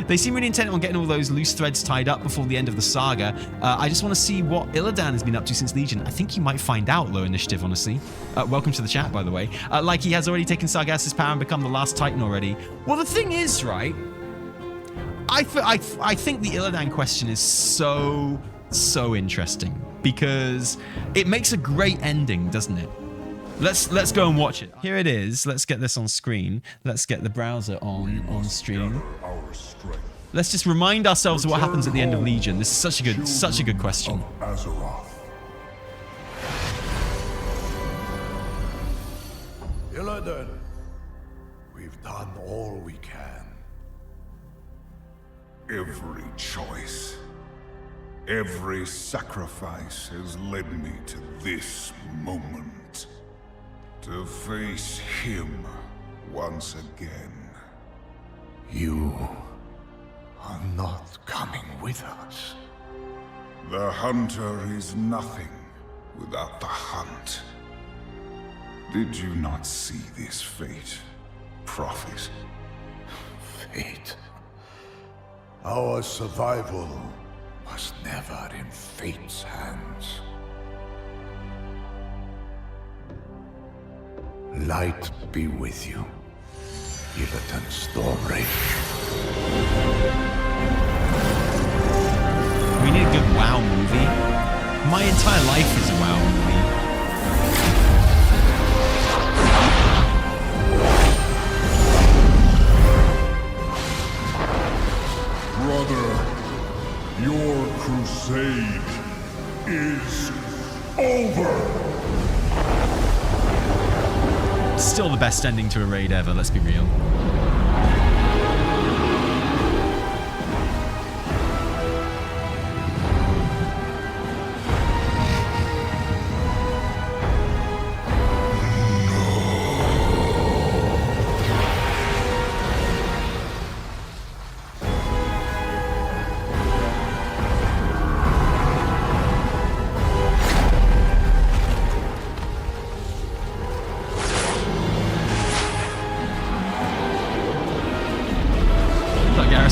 They seem really intent on getting all those loose threads tied up before the end of the saga. I just want to see what Illidan has been up to since Legion. I think you might find out, low initiative, honestly. Welcome to the chat, by the way. Like he has already taken Sargeras' power and become the last Titan already. Well, the thing is, right? I think the Illidan question is so interesting because it makes a great ending, doesn't it? Let's go and watch it. Here it is. Let's get this on screen. Let's get the browser on stream. Let's just remind ourselves of what happens at the end of Legion. This is such a good question. Illidan, we've done all we can. Every choice, every sacrifice has led me to this moment. To face him once again. You are not coming with us. The hunter is nothing without the hunt. Did you not see this fate, prophet? Fate? Our survival was never in fate's hands. Light be with you, Illidan Stormrage. We need a good WoW movie. My entire life is a WoW movie. Brother, your crusade is over. Still the best ending to a raid ever, let's be real.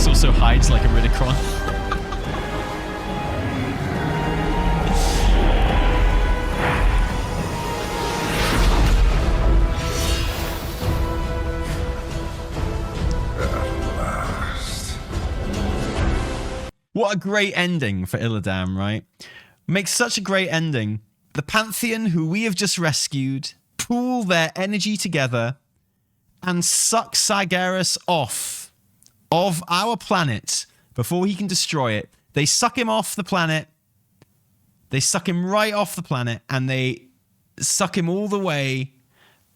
Also hides like a Ridicron. At last. What a great ending for Illidan, right? Makes such a great ending. The pantheon who we have just rescued pool their energy together and suck Sargeras off of our planet before he can destroy it. They suck him off the planet. They suck him right off the planet and they suck him all the way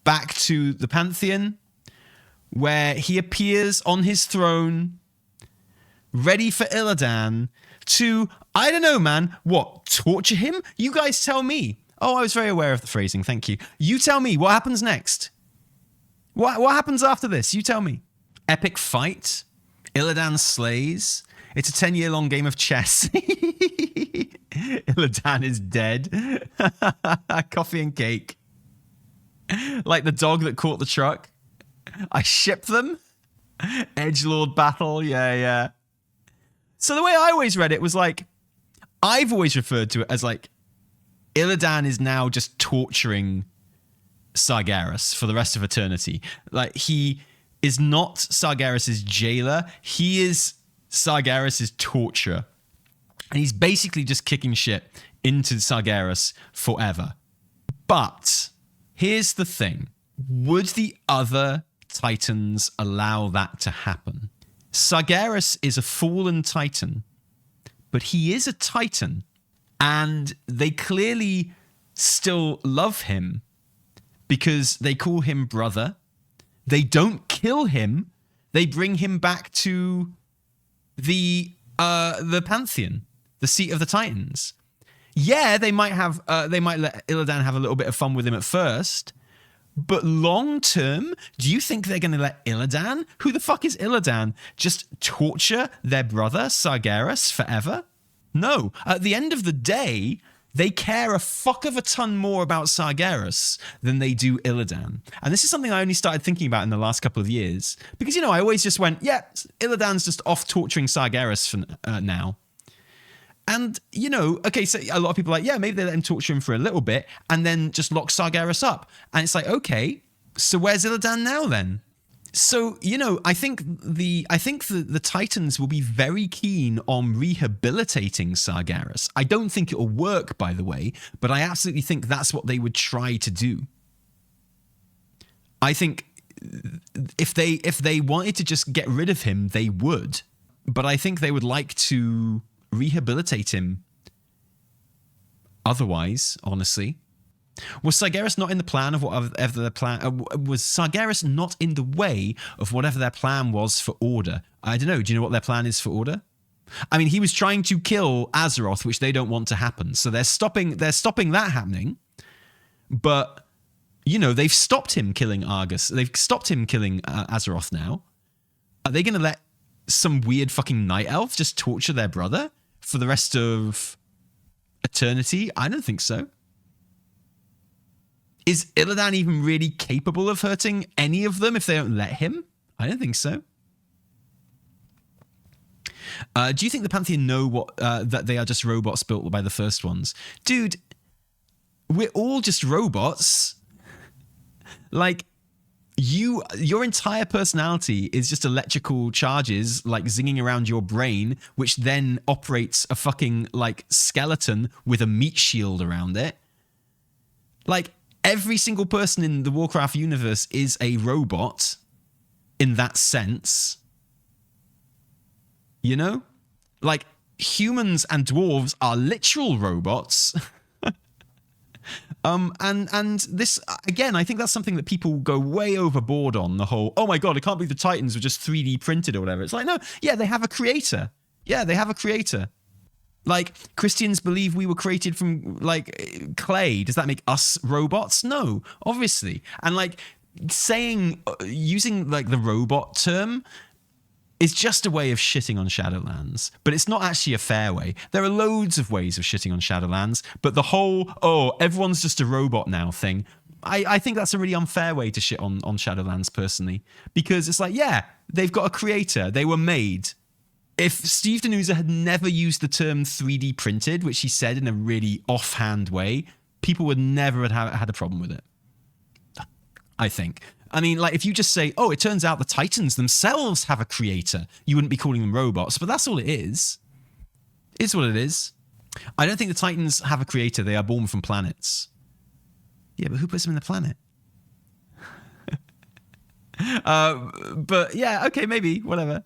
back to the Pantheon where he appears on his throne ready for Illidan to, I don't know, man, what, torture him? You guys tell me. Oh, I was very aware of the phrasing. Thank you. You tell me what happens next. What happens after this? You tell me. Epic fight. Illidan slays. It's a 10-year-long game of chess. Illidan is dead. Coffee and cake. Like the dog that caught the truck. I ship them. Edgelord battle. Yeah. So the way I always read it was like, I've always referred to it as like, Illidan is now just torturing Sargeras for the rest of eternity. Like he is not Sargeras' jailer. He is Sargeras' torturer. And he's basically just kicking shit into Sargeras forever. But here's the thing. Would the other Titans allow that to happen? Sargeras is a fallen Titan, but he is a Titan. And they clearly still love him because they call him brother. They don't kill him. They bring him back to the Pantheon, the seat of the Titans. Yeah, they might let Illidan have a little bit of fun with him at first, but long term, do you think they're going to let Illidan, who the fuck is Illidan, just torture their brother Sargeras forever? No. At the end of the day, They care a fuck of a ton more about Sargeras than they do Illidan. And this is something I only started thinking about in the last couple of years. Because, I always just went, yeah, Illidan's just off torturing Sargeras for now. And, okay, so a lot of people are like, yeah, maybe they let him torture him for a little bit and then just lock Sargeras up. And it's like, okay, so where's Illidan now then? So, I think the Titans will be very keen on rehabilitating Sargeras. I don't think it'll work, by the way, but I absolutely think that's what they would try to do. I think if they wanted to just get rid of him, they would. But I think they would like to rehabilitate him otherwise, honestly. Was Sargeras not in the plan of whatever their plan? Was Sargeras not in the way of whatever their plan was for Order? I don't know. Do you know what their plan is for Order? I mean, he was trying to kill Azeroth, which they don't want to happen. So they're stopping that happening. But they've stopped him killing Argus. They've stopped him killing Azeroth now. Are they going to let some weird fucking night elf just torture their brother for the rest of eternity? I don't think so. Is Illidan even really capable of hurting any of them if they don't let him? I don't think so. Do you think the Pantheon know that they are just robots built by the first ones? Dude, we're all just robots. Like, your entire personality is just electrical charges, like, zinging around your brain, which then operates a fucking, like, skeleton with a meat shield around it. Like, every single person in the Warcraft universe is a robot in that sense. Like, humans and dwarves are literal robots. And this, again, I think that's something that people go way overboard on, the whole, oh my God, I can't believe the Titans were just 3D printed or whatever. It's like, no, yeah, they have a creator. Yeah, they have a creator. Like, Christians believe we were created from, like, clay. Does that make us robots? No, obviously. And, like, using, like, the robot term is just a way of shitting on Shadowlands. But it's not actually a fair way. There are loads of ways of shitting on Shadowlands. But the whole, everyone's just a robot now thing, I think that's a really unfair way to shit on Shadowlands, personally. Because it's like, yeah, they've got a creator. They were made. If Steve Danusa had never used the term 3D printed, which he said in a really offhand way, people would never have had a problem with it. I think. I mean, like, if you just say, it turns out the Titans themselves have a creator, you wouldn't be calling them robots, but that's all it is. It's what it is. I don't think the Titans have a creator. They are born from planets. Yeah, but who puts them in the planet? But yeah, okay, maybe, whatever.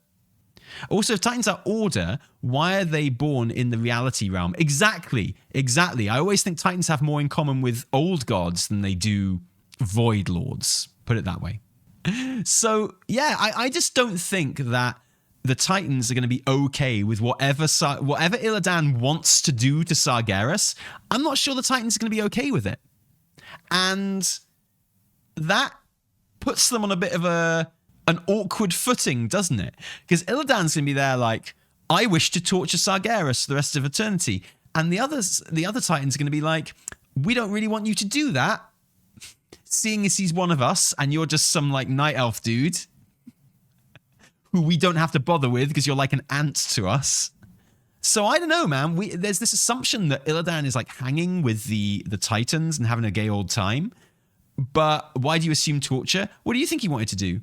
Also, if Titans are Order, why are they born in the reality realm? Exactly. I always think Titans have more in common with old gods than they do Void Lords. Put it that way. So, yeah, I just don't think that the Titans are going to be okay with whatever Illidan wants to do to Sargeras. I'm not sure the Titans are going to be okay with it. And that puts them on a bit of an awkward footing, doesn't it? Because Illidan's going to be there like, I wish to torture Sargeras for the rest of eternity. And the other Titans are going to be like, we don't really want you to do that, seeing as he's one of us and you're just some, like, night elf dude who we don't have to bother with because you're like an ant to us. So I don't know, man. There's this assumption that Illidan is, like, hanging with the Titans and having a gay old time. But why do you assume torture? What do you think he wanted to do?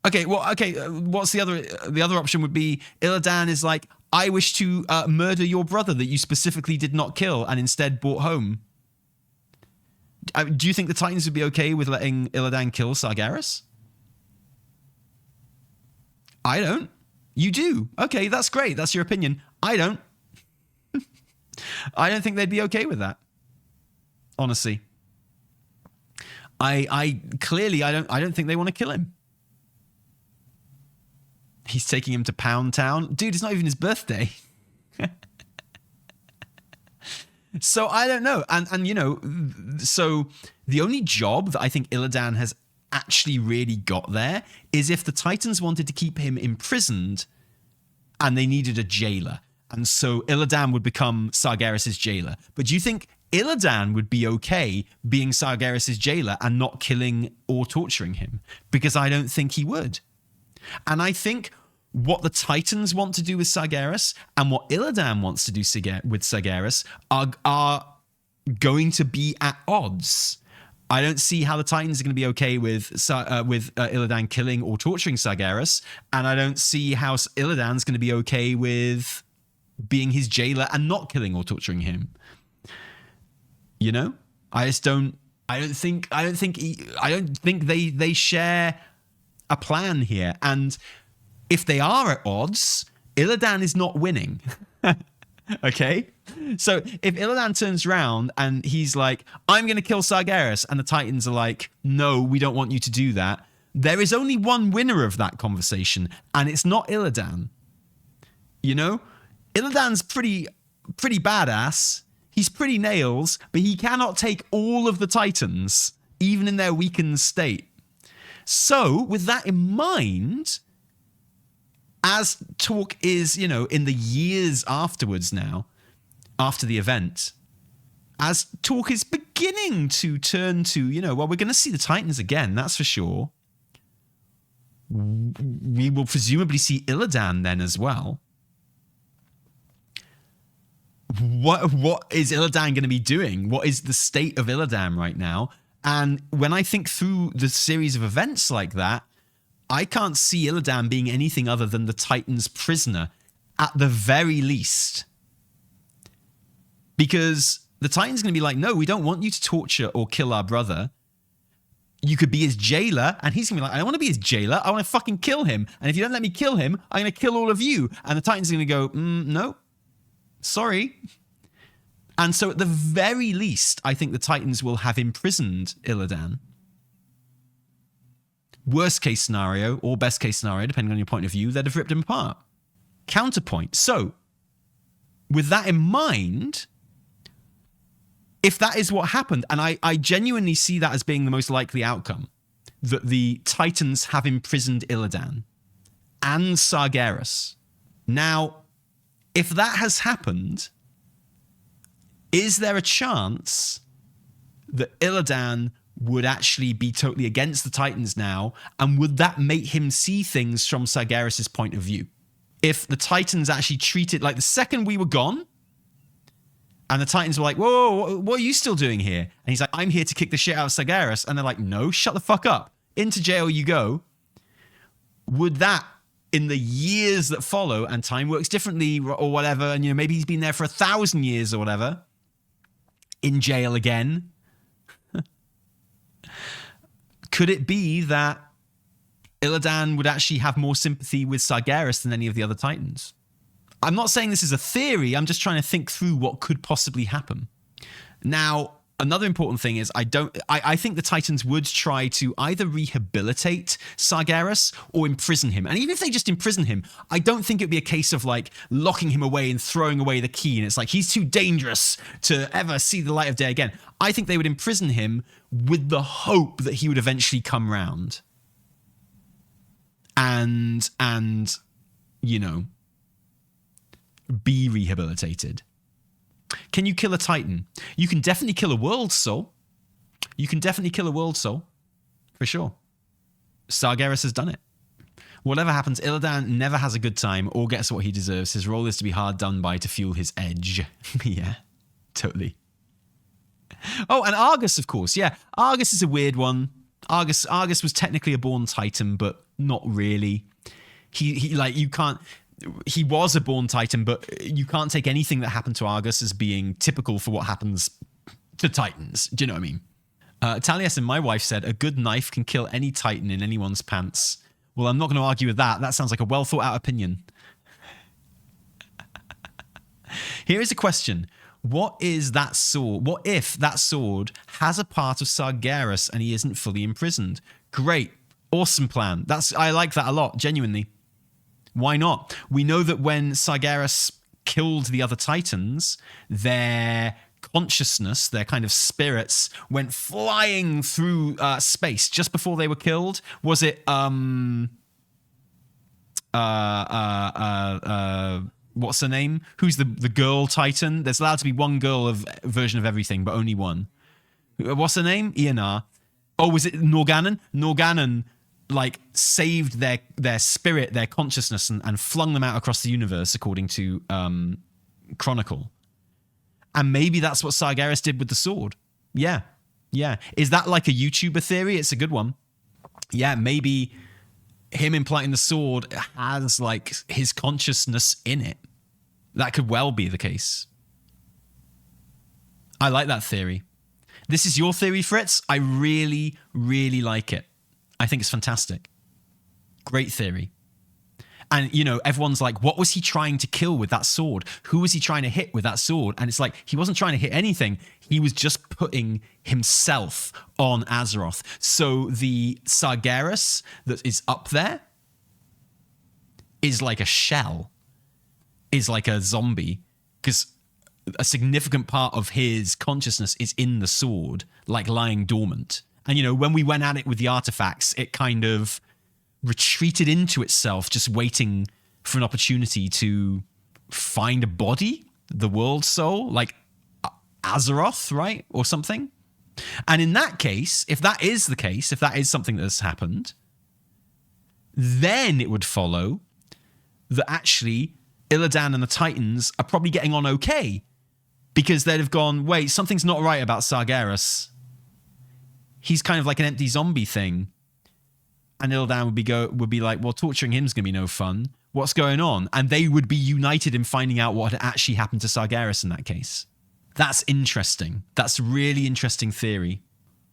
Okay, what's the other option would be Illidan is like, I wish to murder your brother that you specifically did not kill and instead brought home. Do you think the Titans would be okay with letting Illidan kill Sargeras? I don't. You do. Okay, that's great. That's your opinion. I don't. I don't think they'd be okay with that. Honestly. I don't think they want to kill him. He's taking him to Pound Town. Dude, it's not even his birthday. So I don't know. And you know, so the only job that I think Illidan has actually really got there is if the Titans wanted to keep him imprisoned and they needed a jailer. And so Illidan would become Sargeras' jailer. But do you think Illidan would be okay being Sargeras' jailer and not killing or torturing him? Because I don't think he would. And I think what the Titans want to do with Sargeras and what Illidan wants to do with Sargeras are going to be at odds. I don't see how the Titans are going to be okay with Illidan killing or torturing Sargeras, and I don't see how Illidan's going to be okay with being his jailer and not killing or torturing him. You know, I don't think they share a plan here. And if they are at odds, Illidan is not winning. Okay? So if Illidan turns around and he's like, I'm going to kill Sargeras, and the Titans are like, no, we don't want you to do that, there is only one winner of that conversation, and it's not Illidan. You know? Illidan's pretty badass. He's pretty nails, but he cannot take all of the Titans, even in their weakened state. So, with that in mind, as talk is, you know, in the years afterwards now, after the event, as talk is beginning to turn to, you know, well, we're going to see the Titans again, that's for sure. We will presumably see Illidan then as well. What is Illidan going to be doing? What is the state of Illidan right now? And when I think through the series of events like that, I can't see Illidan being anything other than the Titan's prisoner, at the very least. Because the Titan's going to be like, no, we don't want you to torture or kill our brother. You could be his jailer, and he's going to be like, I don't want to be his jailer, I want to fucking kill him. And if you don't let me kill him, I'm going to kill all of you. And the Titan's going to go, no, sorry. And so at the very least, I think the Titans will have imprisoned Illidan. Worst case scenario, or best case scenario, depending on your point of view, they'd have ripped him apart. Counterpoint. So, with that in mind, if that is what happened, and I genuinely see that as being the most likely outcome, that the Titans have imprisoned Illidan and Sargeras. Now, if that has happened, is there a chance that Illidan would actually be totally against the Titans now, and would that make him see things from Sargeras' point of view? If the Titans actually treated, like the second we were gone, and the Titans were like, whoa, what are you still doing here? And he's like, I'm here to kick the shit out of Sargeras. And they're like, no, shut the fuck up. Into jail you go. Would that, in the years that follow, and time works differently or whatever, and you know maybe he's been there for 1,000 years or whatever, in jail again, could it be that Illidan would actually have more sympathy with Sargeras than any of the other Titans? I'm not saying this is a theory, I'm just trying to think through what could possibly happen. Now, another important thing is I think the Titans would try to either rehabilitate Sargeras or imprison him. And even if they just imprison him, I don't think it'd be a case of like locking him away and throwing away the key. And it's like, he's too dangerous to ever see the light of day again. I think they would imprison him with the hope that he would eventually come round. And you know, be rehabilitated. Can you kill a Titan? You can definitely kill a World Soul. You can definitely kill a World Soul. For sure. Sargeras has done it. Whatever happens, Illidan never has a good time or gets what he deserves. His role is to be hard done by to fuel his edge. Yeah, totally. Oh, and Argus, of course. Yeah, Argus is a weird one. Argus was technically a born Titan, but not really. He like, you can't... He was a born Titan, but you can't take anything that happened to Argus as being typical for what happens to Titans. Do you know what I mean? Taliesin, my wife, said, a good knife can kill any Titan in anyone's pants. Well, I'm not going to argue with that. That sounds like a well thought out opinion. Here is a question. What is that sword? What if that sword has a part of Sargeras and he isn't fully imprisoned? Great. Awesome plan. I like that a lot, genuinely. Why not? We know that when Sargeras killed the other Titans, their consciousness, their kind of spirits, went flying through space just before they were killed. Was it what's her name? Who's the girl Titan? There's allowed to be one girl version of everything, but only one. What's her name? Ionar. Oh, was it Norgannon? Norgannon, like, saved their spirit, their consciousness, and flung them out across the universe, according to Chronicle. And maybe that's what Sargeras did with the sword. Yeah. Is that like a YouTuber theory? It's a good one. Yeah, maybe him implanting the sword has, like, his consciousness in it. That could well be the case. I like that theory. This is your theory, Fritz. I really, really like it. I think it's fantastic. Great theory. And, you know, everyone's like, what was he trying to kill with that sword? Who was he trying to hit with that sword? And it's like, he wasn't trying to hit anything. He was just putting himself on Azeroth. So the Sargeras that is up there is like a shell, is like a zombie, because a significant part of his consciousness is in the sword, like lying dormant. And, you know, when we went at it with the artifacts, it kind of retreated into itself, just waiting for an opportunity to find a body, the world soul, like Azeroth, right? Or something. And in that case, if that is the case, if that is something that has happened, then it would follow that actually Illidan and the Titans are probably getting on okay, because they'd have gone, wait, something's not right about Sargeras. He's kind of like an empty zombie thing. And Illidan would be like, well, torturing him's going to be no fun. What's going on? And they would be united in finding out what had actually happened to Sargeras in that case. That's interesting. That's a really interesting theory.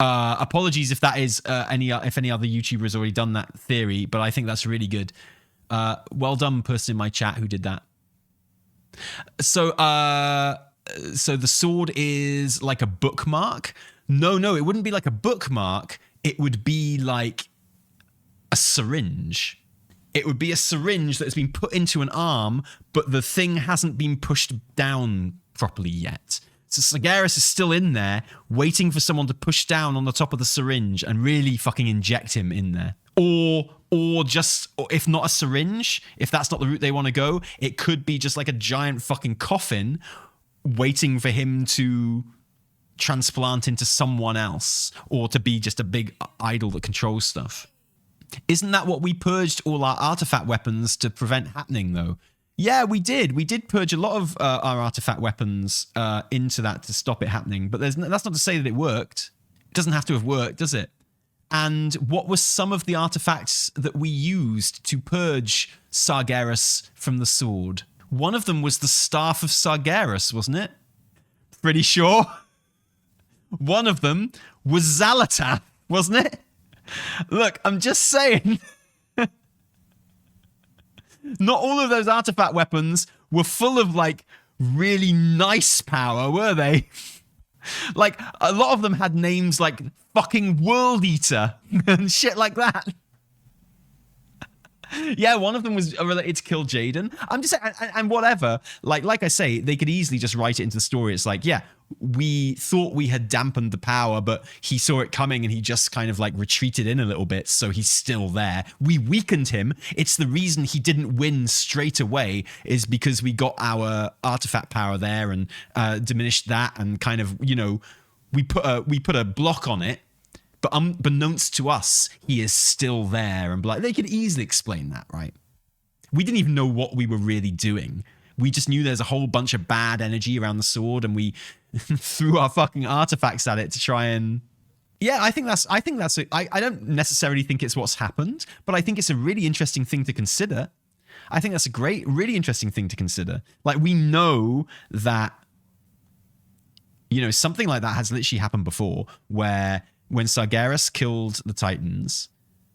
Apologies if that is if any other YouTuber has already done that theory, but I think that's really good. Well done, person in my chat who did that. So the sword is like a bookmark. No, it wouldn't be like a bookmark. It would be like a syringe. It would be a syringe that has been put into an arm, but the thing hasn't been pushed down properly yet. So Sargeras is still in there, waiting for someone to push down on the top of the syringe and really fucking inject him in there. Or if not a syringe, if that's not the route they want to go, it could be just like a giant fucking coffin waiting for him to transplant into someone else, or to be just a big idol that controls stuff. Isn't that what we purged all our artifact weapons to prevent happening, though? Yeah, we did. We did purge a lot of our artifact weapons into that to stop it happening. But that's not to say that it worked. It doesn't have to have worked, does it? And what were some of the artifacts that we used to purge Sargeras from the sword? One of them was the Staff of Sargeras, wasn't it? Pretty sure. One of them was Xalatath, wasn't it? Look, I'm just saying. Not all of those artifact weapons were full of, like, really nice power, were they? Like, a lot of them had names like fucking World Eater and shit like that. Yeah, one of them was related to kill Jaden. I'm just saying, and whatever. Like I say, they could easily just write it into the story. It's like, yeah, we thought we had dampened the power, but he saw it coming and he just kind of like retreated in a little bit, so he's still there. We weakened him. It's the reason he didn't win straight away is because we got our artifact power there and diminished that, and kind of, you know, we put a block on it. But unbeknownst to us, he is still there. And they could easily explain that, right? We didn't even know what we were really doing. We just knew there's a whole bunch of bad energy around the sword, and we threw our fucking artifacts at it to try and... Yeah, I don't necessarily think it's what's happened, but I think it's a really interesting thing to consider. I think that's a really interesting thing to consider. Like, we know that, you know, something like that has literally happened before, where when Sargeras killed the Titans,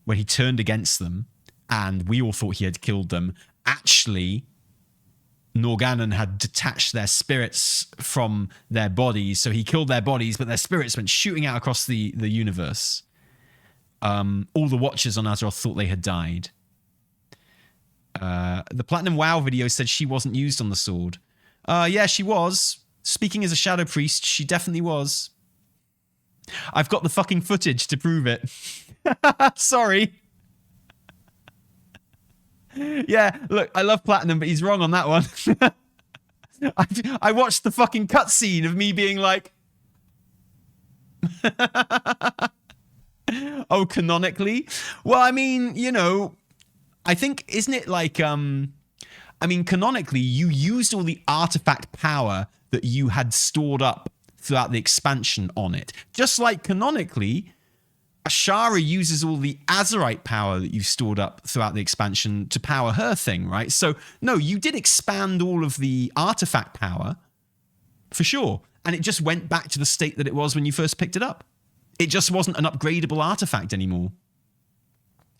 when he turned against them, and we all thought he had killed them, actually, Norgannon had detached their spirits from their bodies, so he killed their bodies, but their spirits went shooting out across the universe. All the Watchers on Azeroth thought they had died. The Platinum WoW video said she wasn't used on the sword. Yeah, she was. Speaking as a Shadow Priest, she definitely was. I've got the fucking footage to prove it. Sorry. Yeah, look, I love Platinum, but he's wrong on that one. I watched the fucking cutscene of me being like, oh, canonically? Well, I mean, you know, I think, isn't it like, I mean, canonically, you used all the artifact power that you had stored up throughout the expansion on it. Just like canonically, Ashara uses all the Azerite power that you've stored up throughout the expansion to power her thing, right? So, no, you did expand all of the artifact power, for sure. And it just went back to the state that it was when you first picked it up. It just wasn't an upgradable artifact anymore.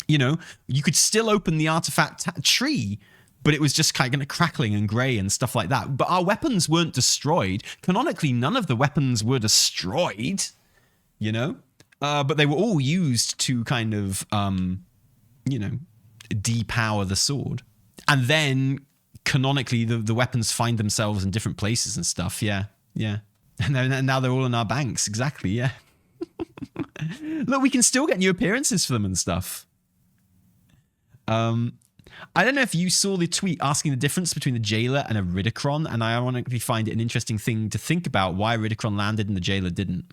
You know, you could still open the artifact tree, but it was just kind of crackling and grey and stuff like that. But our weapons weren't destroyed. Canonically, none of the weapons were destroyed, you know? But they were all used to kind of, you know, depower the sword. And then, canonically, the weapons find themselves in different places and stuff, yeah. And now they're all in our banks, exactly, yeah. Look, we can still get new appearances for them and stuff. I don't know if you saw the tweet asking the difference between the Jailer and a Ridicron, and I ironically find it an interesting thing to think about why Ridicron landed and the Jailer didn't.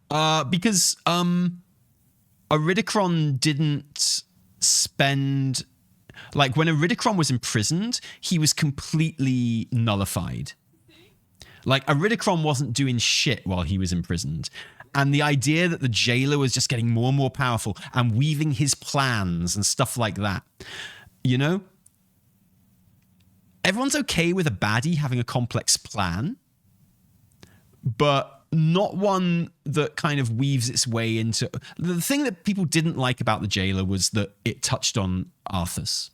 Because a Ridicron didn't spend... Like, when a Ridicron was imprisoned, he was completely nullified. Like, a Ridicron wasn't doing shit while he was imprisoned. And the idea that the Jailer was just getting more and more powerful and weaving his plans and stuff like that, you know? Everyone's okay with a baddie having a complex plan, but not one that kind of weaves its way into... The thing that people didn't like about the Jailer was that it touched on Arthas,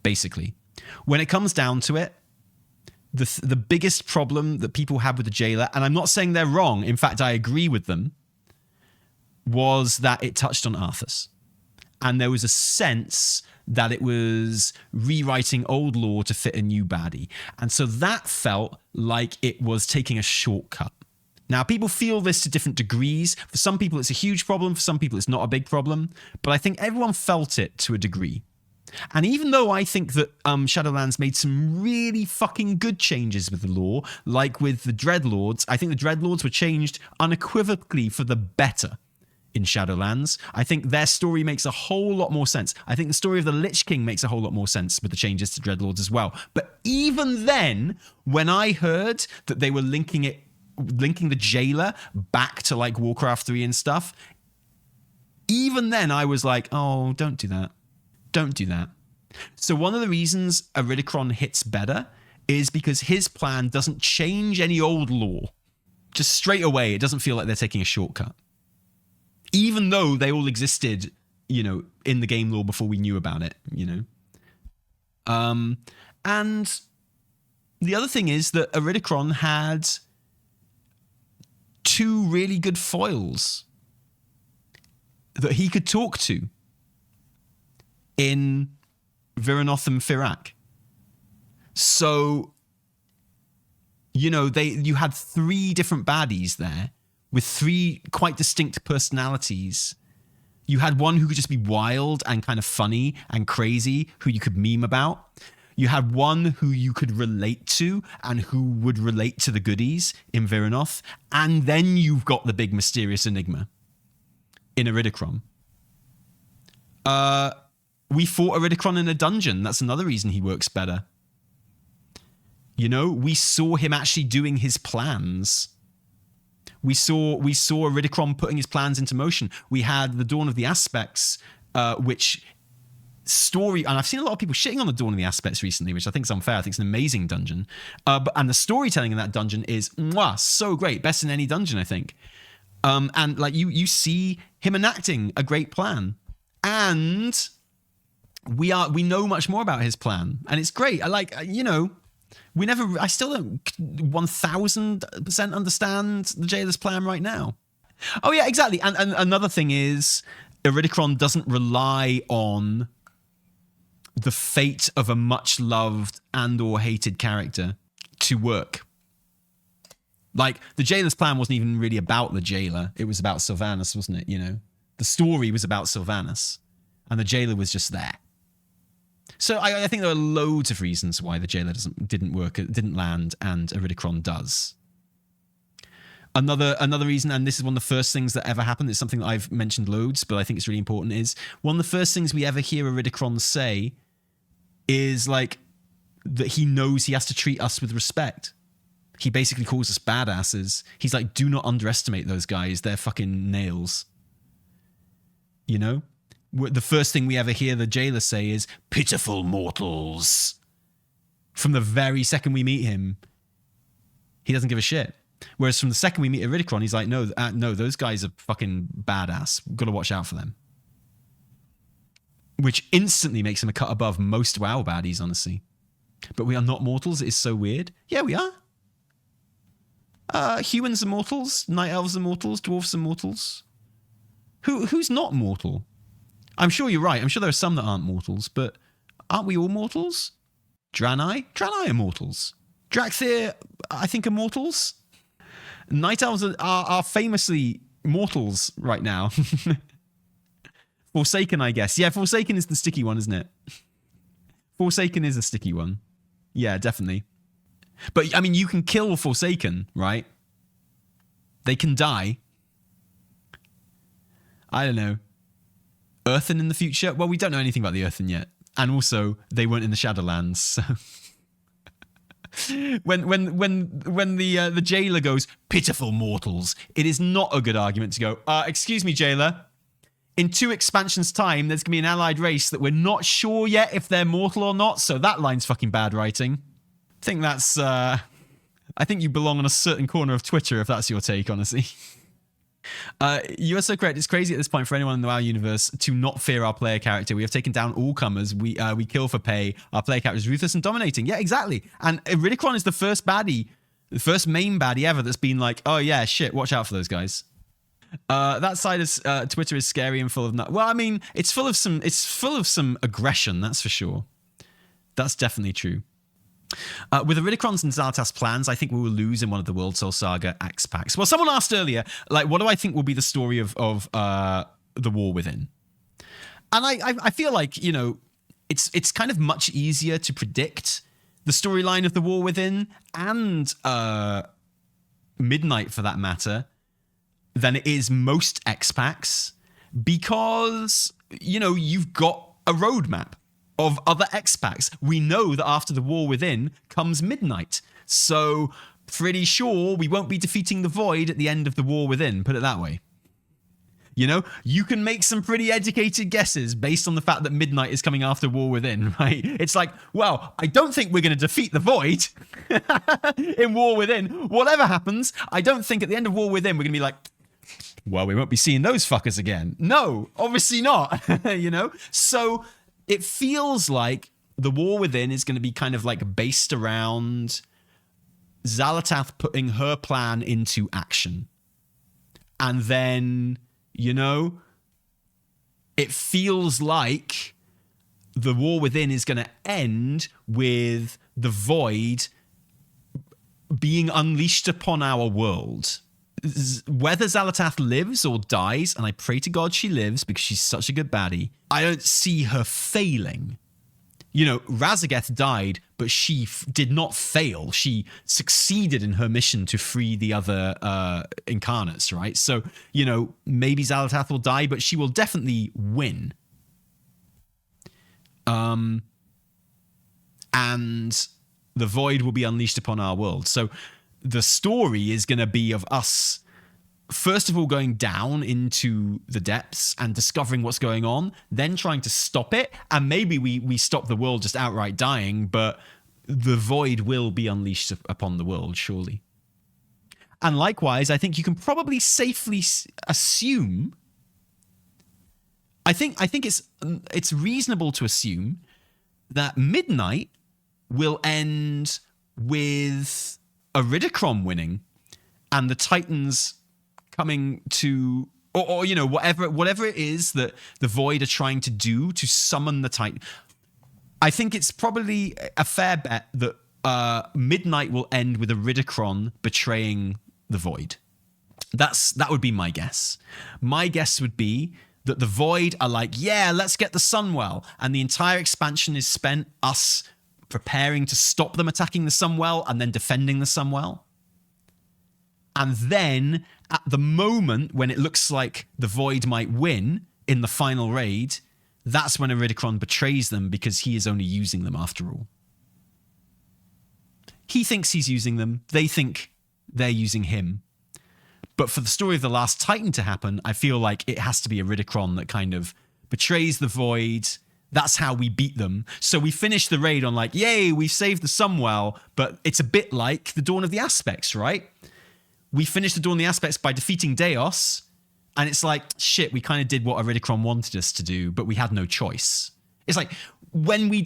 basically. When it comes down to it, the biggest problem that people had with the Jailer, and I'm not saying they're wrong, in fact, I agree with them, was that it touched on Arthas. And there was a sense that it was rewriting old lore to fit a new baddie. And so that felt like it was taking a shortcut. Now, people feel this to different degrees. For some people, it's a huge problem. For some people, it's not a big problem. But I think everyone felt it to a degree. And even though I think that Shadowlands made some really fucking good changes with the lore, like with the Dreadlords, I think the Dreadlords were changed unequivocally for the better in Shadowlands. I think their story makes a whole lot more sense. I think the story of the Lich King makes a whole lot more sense with the changes to Dreadlords as well. But even then, when I heard that they were linking the Jailer back to like Warcraft 3 and stuff, even then I was like, oh, don't do that. Don't do that. So one of the reasons a Ridicron hits better is because his plan doesn't change any old lore. Just straight away, it doesn't feel like they're taking a shortcut. Even though they all existed, you know, in the game lore before we knew about it, you know. And the other thing is that a Ridicron had two really good foils that he could talk to in Viranoth and Firak. So, you know, you had three different baddies there with three quite distinct personalities. You had one who could just be wild and kind of funny and crazy, who you could meme about. You had one who you could relate to and who would relate to the goodies in Viranoth. And then you've got the big mysterious enigma in Iridicron. We fought Iridicron in a dungeon. That's another reason he works better. You know, we saw him actually doing his plans. We saw Iridicron putting his plans into motion. We had the Dawn of the Aspects, which story, and I've seen a lot of people shitting on the Dawn of the Aspects recently, which I think is unfair. I think it's an amazing dungeon. And the storytelling in that dungeon is so great. Best in any dungeon, I think. And like you see him enacting a great plan. And we know much more about his plan. And it's great. I like, you know, I still don't 1000% understand the Jailer's plan right now. Oh yeah, exactly. And another thing is Iridicron doesn't rely on the fate of a much loved and or hated character to work. Like the Jailer's plan wasn't even really about the Jailer. It was about Sylvanas, wasn't it? You know, the story was about Sylvanas. and the jailer was just there. So I think there are loads of reasons why the jailer didn't land, and Iridikron does. Another reason, and this is one of the first things that ever happened, it's something that I've mentioned loads, but I think it's really important, is one of the first things we ever hear Iridikron say is like that he knows he has to treat us with respect. He basically calls us badasses. He's like, do not underestimate those guys. They're fucking nails. You know? The first thing we ever hear the jailer say is, pitiful mortals. From the very second we meet him, he doesn't give a shit. Whereas from the second we meet Iridikron, he's like, no, those guys are fucking badass. We've got to watch out for them. Which instantly makes him a cut above most WoW baddies, honestly. But we are not mortals. It is so weird. Yeah, we are. Humans are mortals. Night elves are mortals. Dwarfs are mortals. Who's not mortal? I'm sure you're right. I'm sure there are some that aren't mortals, but aren't we all mortals? Draenei are mortals. Drakthir, I think, are mortals. Night elves are famously mortals right now. Forsaken, I guess. Yeah, Forsaken is the sticky one, isn't it? Forsaken is a sticky one. Yeah, definitely. But, I mean, you can kill Forsaken, right? They can die. I don't know. Earthen in the future? Well, we don't know anything about the Earthen yet. And also, they weren't in the Shadowlands, so... when the jailer goes, pitiful mortals, it is not a good argument to go, excuse me, jailer. In 2 expansions' time, there's going to be an allied race that we're not sure yet if they're mortal or not, so that line's fucking bad writing. I think that's... I think you belong on a certain corner of Twitter if that's your take, honestly. You are so correct. It's crazy at this point for anyone in the WoW universe to not fear our player character. We have taken down all comers. We kill for pay. Our player character is ruthless and dominating. Yeah, exactly. And Iridikron is the first baddie, the first main baddie ever that's been like, oh yeah, shit, watch out for those guys. That side of Twitter is scary and full of well, I mean, it's full of some aggression, that's for sure. That's definitely true. With Iridikron's and Xal'atath's plans, I think we will lose in one of the Worldsoul Saga Axe packs. Well, someone asked earlier, like, what do I think will be the story of the War Within? And I feel like, you know, it's kind of much easier to predict the storyline of the War Within and Midnight, for that matter, than it is most X packs, because, you know, you've got a roadmap of other X packs. We know that after the War Within comes Midnight, so pretty sure we won't be defeating the Void at the end of the War Within, put it that way. You know, you can make some pretty educated guesses based on the fact that Midnight is coming after War Within, right? It's like, well, I don't think we're going to defeat the Void in War Within. Whatever happens, I don't think at the end of War Within we're going to be like, well, we won't be seeing those fuckers again. No, obviously not, you know? So it feels like the War Within is going to be kind of like based around Xal'atath putting her plan into action. And then, you know, it feels like the War Within is going to end with the Void being unleashed upon our world. Whether Xal'atath lives or dies, and I pray to God she lives because she's such a good baddie, I don't see her failing. You know, Razageth died, but she did not fail. She succeeded in her mission to free the other incarnates, right? So, you know, maybe Xal'atath will die, but she will definitely win. And the Void will be unleashed upon our world. So the story is going to be of us, first of all, going down into the depths and discovering what's going on, then trying to stop it. And maybe we stop the world just outright dying, but the Void will be unleashed upon the world, surely. And likewise, I think you can probably safely assume, I think it's reasonable to assume that Midnight will end with Iridikron winning and the Titans coming to, or you know, whatever it is that the Void are trying to do to summon the Titan. I think it's probably a fair bet that Midnight will end with Iridikron betraying the Void. That would be my guess. My guess would be that the Void are like, yeah, let's get the Sunwell. And the entire expansion is spent us preparing to stop them attacking the Sunwell and then defending the Sunwell. And then at the moment when it looks like the Void might win in the final raid, that's when Iridikron betrays them because he is only using them after all. He thinks he's using them. They think they're using him. But for the story of the Last Titan to happen, I feel like it has to be Iridikron that kind of betrays the Void. That's how we beat them. So we finish the raid on like, yay, we saved the Sunwell, but it's a bit like the Dawn of the Aspects, right? We finished the Dawn of the Aspects by defeating Deos, and it's like, shit, we kind of did what Iridikron wanted us to do, but we had no choice. It's like when we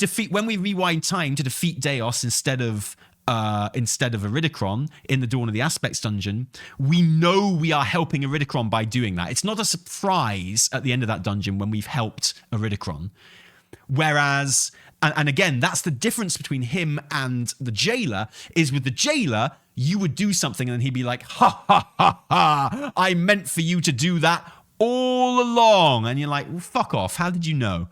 rewind time to defeat Deos instead of Iridikron in the Dawn of the Aspects dungeon, we know we are helping Iridikron by doing that. It's not a surprise at the end of that dungeon when we've helped Iridikron. Whereas, and again, that's the difference between him and the Jailer, is with the Jailer, you would do something and then he'd be like, ha, ha, ha, ha, I meant for you to do that all along. And you're like, well, fuck off. How did you know?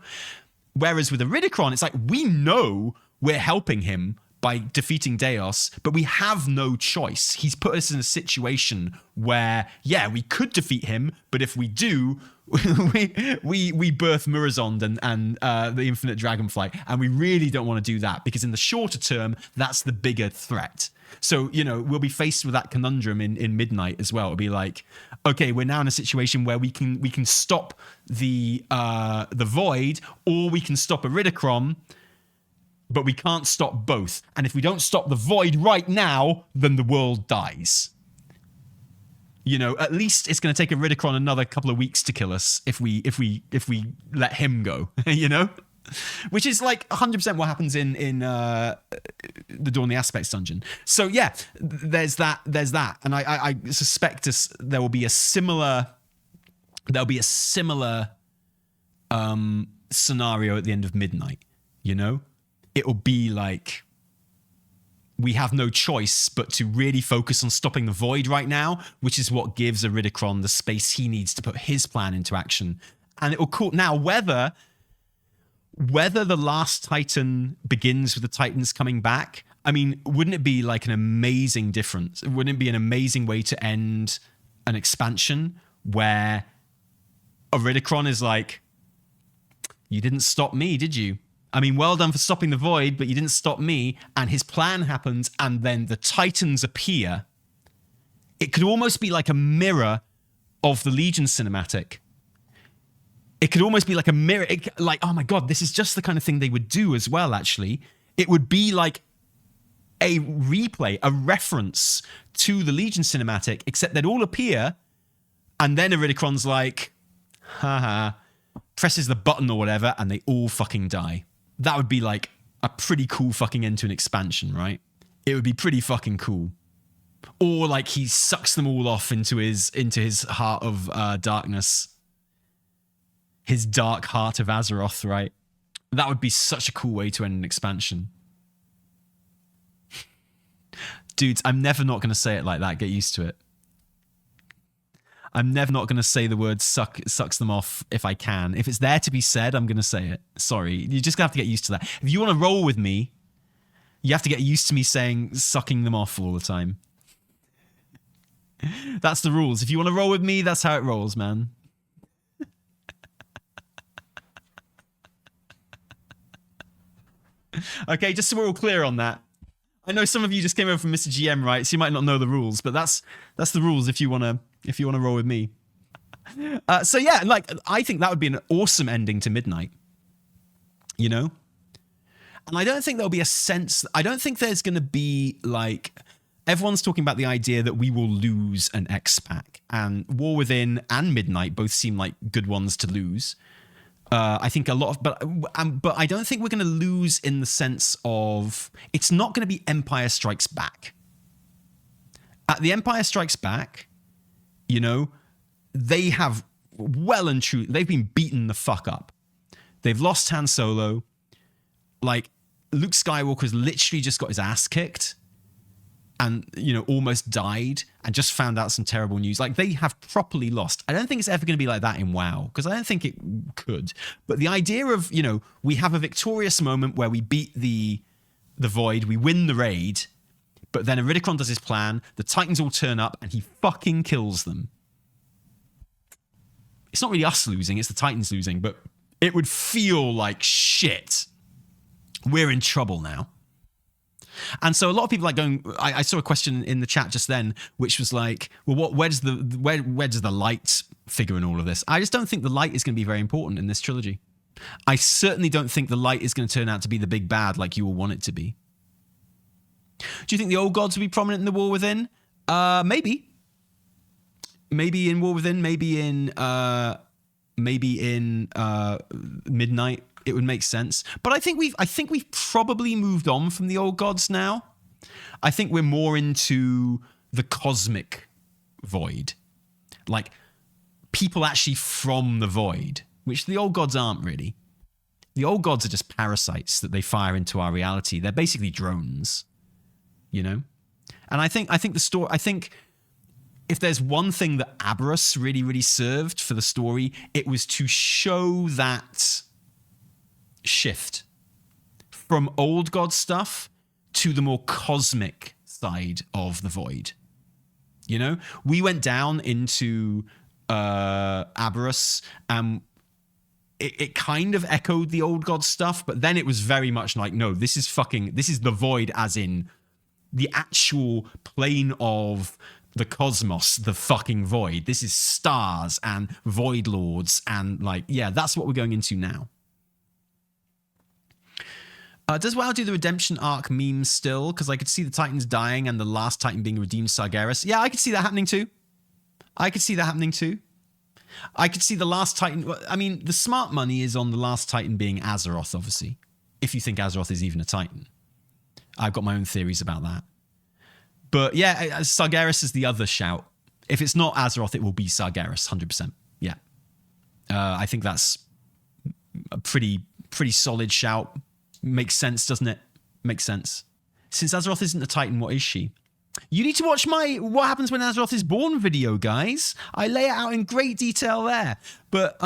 Whereas with Iridikron, it's like, we know we're helping him by defeating Deos, but we have no choice. He's put us in a situation where, yeah, we could defeat him, but if we do, we birth Murazond and the Infinite Dragonflight, and we really don't want to do that because in the shorter term, that's the bigger threat. So, you know, we'll be faced with that conundrum in Midnight as well. It'll be like, okay, we're now in a situation where we can stop the Void, or we can stop Iridikron, but we can't stop both. And if we don't stop the Void right now, then the world dies. You know, at least it's going to take Iridikron another couple of weeks to kill us if we let him go, you know? Which is like 100% what happens in the Dawn of the Aspects dungeon. So yeah, there's that. And I suspect there will be a similar scenario at the end of Midnight, you know? It'll be like, we have no choice but to really focus on stopping the Void right now, which is what gives Iridikron the space he needs to put his plan into action. And it will call now whether the Last Titan begins with the Titans coming back. I mean, wouldn't it be like an amazing difference? Wouldn't it be an amazing way to end an expansion where Iridikron is like, you didn't stop me, did you? I mean, well done for stopping the Void, but you didn't stop me. And his plan happens, and then the Titans appear. It could almost be like a mirror of the Legion cinematic. It could almost be like a mirror. Like, oh my God, this is just the kind of thing they would do as well, actually. It would be like a replay, a reference to the Legion cinematic, except they'd all appear, and then Iridikron's like, haha, presses the button or whatever, and they all fucking die. That would be like a pretty cool fucking end to an expansion, right? It would be pretty fucking cool. Or like he sucks them all off into his heart of darkness. His dark heart of Azeroth, right? That would be such a cool way to end an expansion. Dudes, I'm never not going to say it like that. Get used to it. I'm never not going to say the word sucks them off if I can. If it's there to be said, I'm going to say it. Sorry. You're just going to have to get used to that. If you want to roll with me, you have to get used to me saying sucking them off all the time. That's the rules. If you want to roll with me, that's how it rolls, man. Okay, just so we're all clear on that. I know some of you just came over from Mr. GM, right? So you might not know the rules, but that's the rules if you want to roll with me. So yeah, like I think that would be an awesome ending to Midnight. You know? And I don't think there'll be a sense, I don't think there's going to be like, everyone's talking about the idea that we will lose an X-Pack, and War Within and Midnight both seem like good ones to lose. I think a lot of, but I don't think we're going to lose in the sense of, it's not going to be Empire Strikes Back. At the Empire Strikes Back, you know, they have well and true, they've been beaten the fuck up. They've lost Han Solo. Like, Luke Skywalker's literally just got his ass kicked. and, almost died and just found out some terrible news. Like, they have properly lost. I don't think it's ever going to be like that in WoW, because I don't think it could. But the idea of, we have a victorious moment where we beat the Void, we win the raid, but then Iridikron does his plan, the Titans all turn up, and he fucking kills them. It's not really us losing, it's the Titans losing, but it would feel like shit. We're in trouble now. And so a lot of people going, I saw a question in the chat just then, which was like, well, where does the light figure in all of this? I just don't think the light is going to be very important in this trilogy. I certainly don't think the light is going to turn out to be the big bad like you all want it to be. Do you think the old gods will be prominent in the War Within? Maybe. Maybe in War Within, maybe in Midnight. It would make sense. But I think we've probably moved on from the old gods now. I think we're more into the cosmic void. Like, people actually from the void, which the old gods aren't really. The old gods are just parasites that they fire into our reality. They're basically drones, And I think the story, if there's one thing that Aberrus really, really served for the story, it was to show that shift from old god stuff to the more cosmic side of the void. We went down into Aberrus, and it kind of echoed the old god stuff, but then it was very much like, no, this is the void, as in the actual plane of the cosmos, the fucking void. This is stars and void lords, and that's what we're going into now. Does WoW do the redemption arc meme still? Because I could see the Titans dying and the last Titan being redeemed, Sargeras. Yeah, I could see that happening too. I could see the last Titan... I mean, the smart money is on the last Titan being Azeroth, obviously. If you think Azeroth is even a Titan. I've got my own theories about that. But yeah, Sargeras is the other shout. If it's not Azeroth, it will be Sargeras, 100%. Yeah. I think that's a pretty solid shout. Makes sense, doesn't it? Makes sense. Since Azeroth isn't a Titan, what is she? You need to watch my What Happens When Azeroth is Born video, guys. I lay it out in great detail there. But,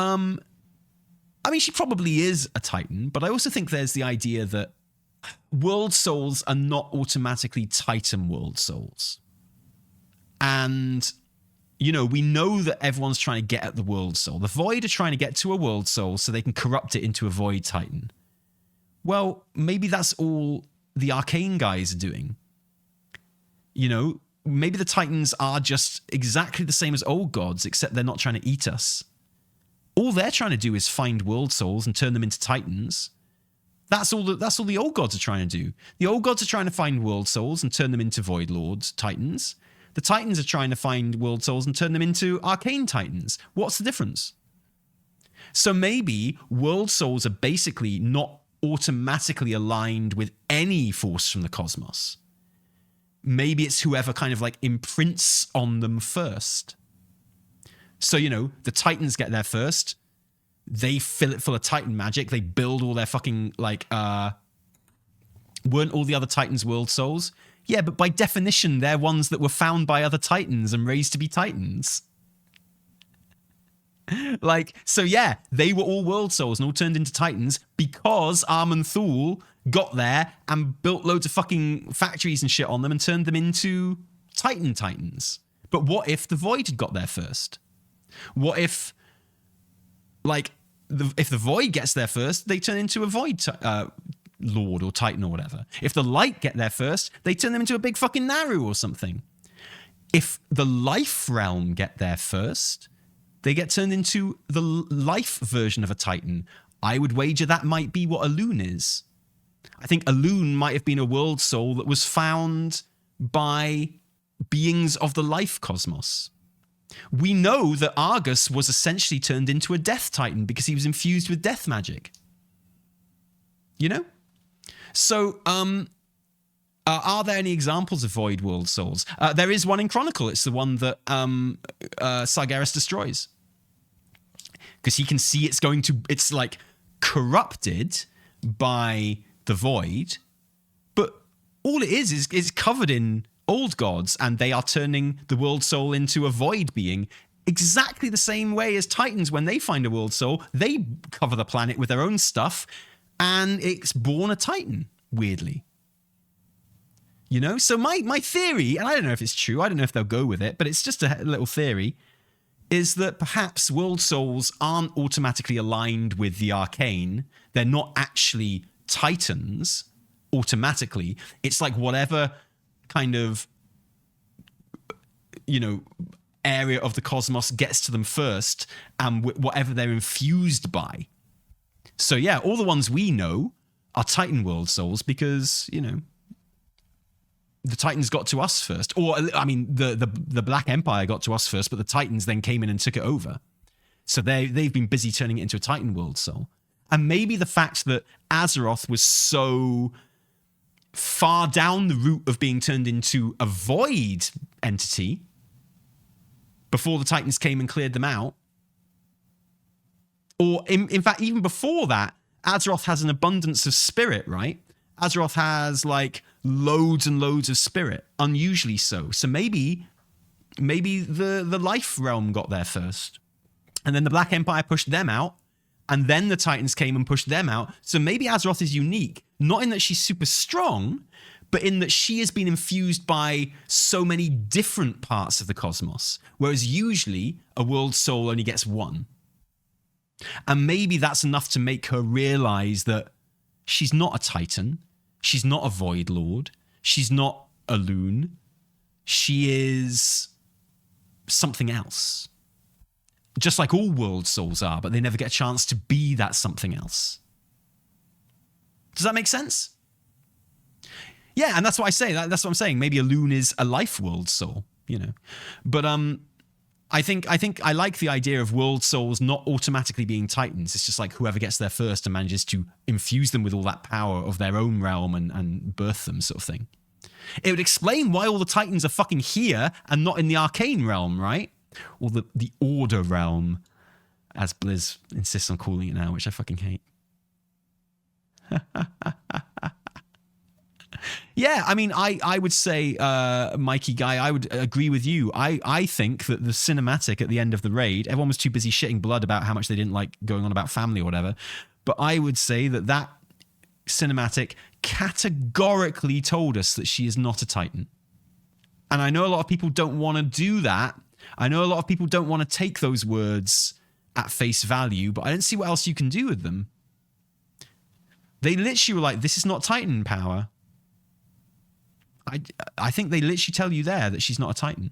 she probably is a Titan, but I also think there's the idea that world souls are not automatically Titan world souls. And, we know that everyone's trying to get at the world soul. The Void are trying to get to a world soul so they can corrupt it into a Void Titan. Well, maybe that's all the Arcane guys are doing. Maybe the Titans are just exactly the same as old gods, except they're not trying to eat us. All they're trying to do is find world souls and turn them into Titans. That's all the old gods are trying to do. The old gods are trying to find world souls and turn them into Void Lords, Titans. The Titans are trying to find world souls and turn them into Arcane Titans. What's the difference? So maybe world souls are basically not automatically aligned with any force from the cosmos. Maybe it's whoever kind of imprints on them first. So, the Titans get there first. They fill it full of Titan magic. They build all their fucking, weren't all the other Titans world souls? Yeah, but by definition, they're ones that were found by other Titans and raised to be Titans. So yeah, they were all world souls and all turned into Titans because Armenthul got there and built loads of fucking factories and shit on them and turned them into Titans. But what if the Void had got there first? What if, if the Void gets there first, they turn into a Void Lord or Titan or whatever. If the Light get there first, they turn them into a big fucking Naru or something. If the Life Realm get there first, they get turned into the life version of a Titan. I would wager that might be what a loon is. I think a loon might have been a world soul that was found by beings of the life cosmos. We know that Argus was essentially turned into a death Titan because he was infused with death magic. So, are there any examples of Void World Souls? There is one in Chronicle. It's the one that Sargeras destroys. Because he can see it's corrupted by the Void, but all it is covered in old gods, and they are turning the world soul into a void being exactly the same way as Titans. When they find a world soul, they cover the planet with their own stuff, and it's born a Titan, weirdly. You know? So my theory, and I don't know if it's true, I don't know if they'll go with it, but it's just a little theory, is that perhaps world souls aren't automatically aligned with the arcane. They're not actually Titans automatically. It's like whatever kind of, you know, area of the cosmos gets to them first, and whatever they're infused by. So yeah, all the ones we know are Titan world souls because, you know, the Titans got to us first. Or, I mean, the Black Empire got to us first, but the Titans then came in and took it over. So they've been busy turning it into a Titan world soul. And maybe the fact that Azeroth was so far down the route of being turned into a void entity before the Titans came and cleared them out, or in fact, even before that, Azeroth has an abundance of spirit, right? Azeroth has like loads and loads of spirit, unusually so. So maybe the life realm got there first, and then the Black Empire pushed them out, and then the Titans came and pushed them out. So maybe Azeroth is unique, not in that she's super strong, but in that she has been infused by so many different parts of the cosmos, whereas usually a world soul only gets one. And maybe that's enough to make her realize that she's not a Titan, she's not a Void Lord, she's not a loon, she is something else. Just like all world souls are, but they never get a chance to be that something else. Does that make sense? Yeah, and that's what I say. That's what I'm saying. Maybe a loon is a life world soul, you know. But I think I like the idea of world souls not automatically being Titans. It's just like whoever gets there first and manages to infuse them with all that power of their own realm and birth them, sort of thing. It would explain why all the Titans are fucking here and not in the arcane realm, right? Or the Order realm, as Blizz insists on calling it now, which I fucking hate. Yeah, I mean, I would say, Mikey Guy, I would agree with you. I think that the cinematic at the end of the raid, everyone was too busy shitting blood about how much they didn't like going on about family or whatever, but I would say that cinematic categorically told us that she is not a Titan. And I know a lot of people don't want to do that. I know a lot of people don't want to take those words at face value, but I don't see what else you can do with them. They literally were like, this is not Titan power. I think they literally tell you there that she's not a Titan.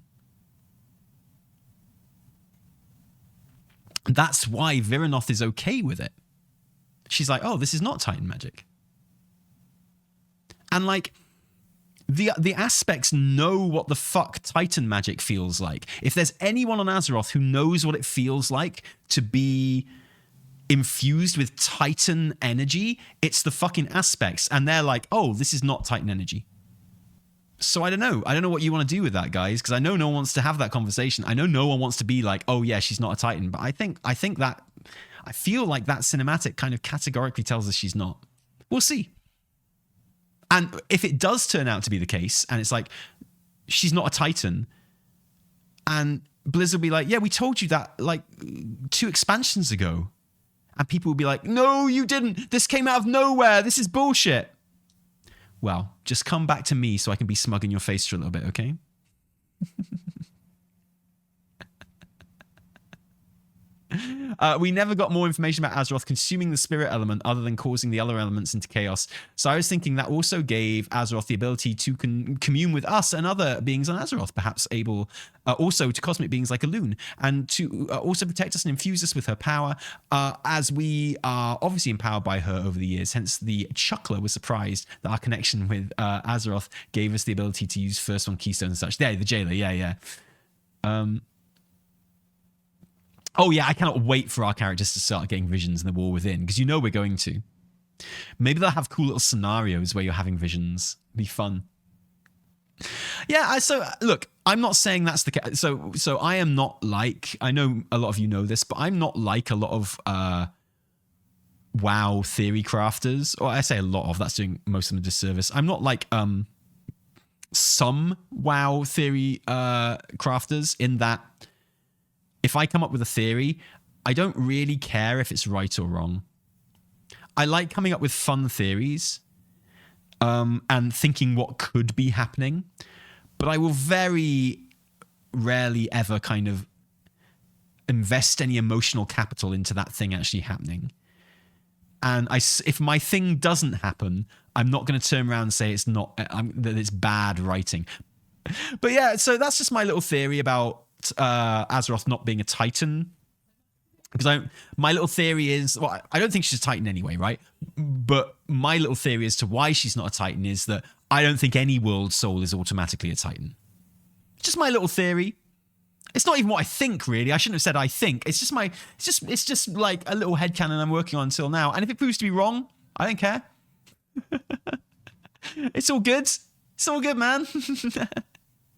That's why Viranoth is okay with it. She's like, oh, this is not Titan magic. And like, the aspects know what the fuck Titan magic feels like. If there's anyone on Azeroth who knows what it feels like to be infused with Titan energy, it's the fucking aspects. And they're like, oh, this is not Titan energy. So I don't know. I don't know what you want to do with that, guys, because I know no one wants to have that conversation. I know no one wants to be like, oh yeah, she's not a Titan. But I feel like that cinematic kind of categorically tells us she's not. We'll see. And if it does turn out to be the case, and it's like, she's not a Titan, and Blizzard will be like, yeah, we told you that like 2 expansions ago. And people will be like, no, you didn't. This came out of nowhere. This is bullshit. Well, just come back to me so I can be smug in your face for a little bit, okay? We never got more information about Azeroth consuming the spirit element other than causing the other elements into chaos. So I was thinking that also gave Azeroth the ability to commune with us and other beings on Azeroth, perhaps able also to cosmic beings like a loon, and to also protect us and infuse us with her power, as we are obviously empowered by her over the years. Hence, the Chuckler was surprised that our connection with Azeroth gave us the ability to use First One Keystone and such. Yeah, the Jailer, yeah. Oh yeah, I cannot wait for our characters to start getting visions in the War Within, because you know we're going to. Maybe they'll have cool little scenarios where you're having visions. It'd be fun. Yeah, so look, I'm not saying that's the case. So I am not like, I know a lot of you know this, but I'm not like a lot of WoW theory crafters, or I say a lot of, that's doing most of them a disservice. I'm not like some WoW theory crafters in that if I come up with a theory, I don't really care if it's right or wrong. I like coming up with fun theories and thinking what could be happening, but I will very rarely ever kind of invest any emotional capital into that thing actually happening. And if my thing doesn't happen, I'm not going to turn around and say that it's bad writing. But yeah, so that's just my little theory about Azeroth not being a Titan. Because my little theory is, well, I don't think she's a Titan anyway, right? But my little theory as to why she's not a Titan is that I don't think any world soul is automatically a Titan. Just my little theory. It's not even what I think, really. I shouldn't have said I think. It's just like a little headcanon I'm working on until now. And if it proves to be wrong, I don't care. It's all good. It's all good, man.